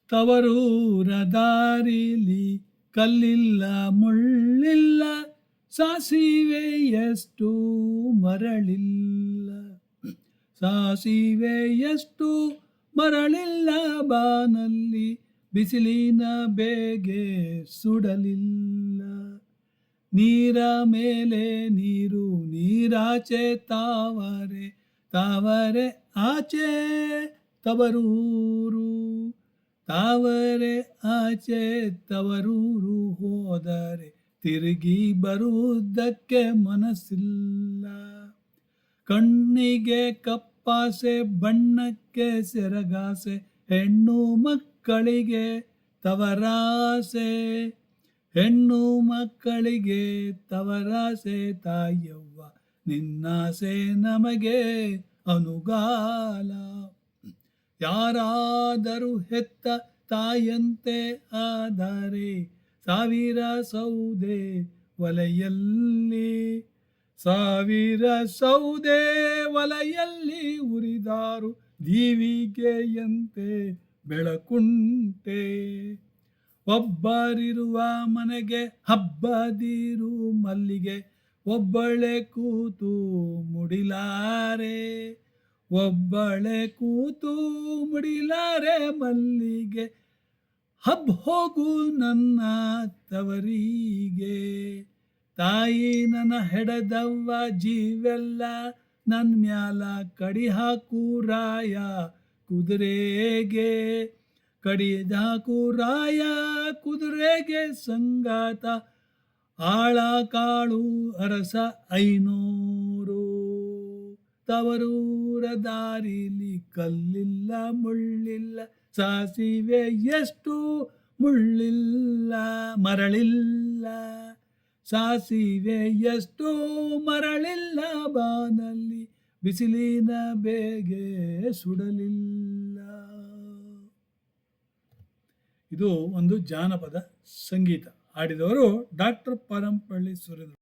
ತವರೂರ ದಾರಿಲಿ ಕಲ್ಲಿಲ್ಲ ಮುಳ್ಳಿಲ್ಲ, ಸಾಸಿವೆ ಎಷ್ಟು ಮರಳಿಲ್ಲ. ಸಾಸಿವೆ ಎಷ್ಟು ಮರಳಿಲ್ಲ, ಬಾನಲ್ಲಿ ಬಿಸಿಲಿನ ಬೇಗೆ ಸುಡಲಿಲ್ಲ. ನೀರ ಮೇಲೆ ನೀರು, ನೀರಾಚೆ ತಾವರೆ, ತಾವರೆ ಆಚೆ ತವರೂರು. ತಾವರೆ ಆಚೆ ತವರೂರು ಹೋದರೆ ತಿರುಗಿ ಬರುವುದಕ್ಕೆ ಮನಸ್ಸಿಲ್ಲ. ಕಣ್ಣಿಗೆ ಕಪ್ಪಾಸೆ, ಬಣ್ಣಕ್ಕೆ ಸೆರಗಾಸೆ, ಹೆಣ್ಣು ಮಕ್ಕಳಿಗೆ ತವರಾಸೆ. ಹೆಣ್ಣು ಮಕ್ಕಳಿಗೆ ತವರಾಸೆ, ತಾಯವ್ವ ನಿನ್ನಾಸೆ ನಮಗೆ ಅನುಗಾಲ. ಯಾರಾದರೂ ಹೆತ್ತ ತಾಯಂತೆ ಆದರೆ ಸಾವಿರ ಸೌದೆ ಒಲೆಯಲ್ಲಿ, ಸಾವಿರ ಸೌದೆ ಒಲೆಯಲ್ಲಿ ಉರಿದಾರು ದೀವಿಗೆಯಂತೆ ಬೆಳಕುಂಟೆ. ಒಬ್ಬರಿರುವ ಮನೆಗೆ ಹಬ್ಬದಿರು ಮಲ್ಲಿಗೆ, ಒಬ್ಬಳೆ ಕೂತು ಮುಡಿಲಾರೆ. ಒಬ್ಬಳೆ ಕೂತು ಮುಡಿಲಾರೆ ಮಲ್ಲಿಗೆ, ಹಬ್ ಹೋಗು ನನ್ನ ತವರಿಗೆ. ತಾಯಿ ನನ್ನ ಹೆಡದವ್ವ ಜೀವೆಲ್ಲ ನನ್ನ ಮ್ಯಾಲ ಕಡಿ ಹಾಕು ರಾಯ ಕುದುರೆಗೆ. ಕಡಿದ ಹಾಕು ರಾಯ ಕುದುರೆಗೆ ಸಂಗಾತ, ಆಳ ಕಾಳು ಅರಸ 500. ತವರೂರ ದಾರಿಲಿ ಕಲ್ಲಿಲ್ಲ ಮುಳ್ಳಿಲ್ಲ, ಸಾಸಿವೆ ಎಷ್ಟು ಮುಳ್ಳಿಲ್ಲ ಮರಳಿಲ್ಲ. ಸಾಸಿವೆ ಎಷ್ಟು ಮರಳಿಲ್ಲ, ಬಾನಲ್ಲಿ ಬಿಸಿಲಿನ ಬೇಗೆ ಸುಡಲಿಲ್ಲ. ಇದು ಒಂದು ಜಾನಪದ ಸಂಗೀತ. ಹಾಡಿದವರು ಡಾಕ್ಟರ್ ಪರಂಪಳ್ಳಿ ಸುರೇಂದ್ರ.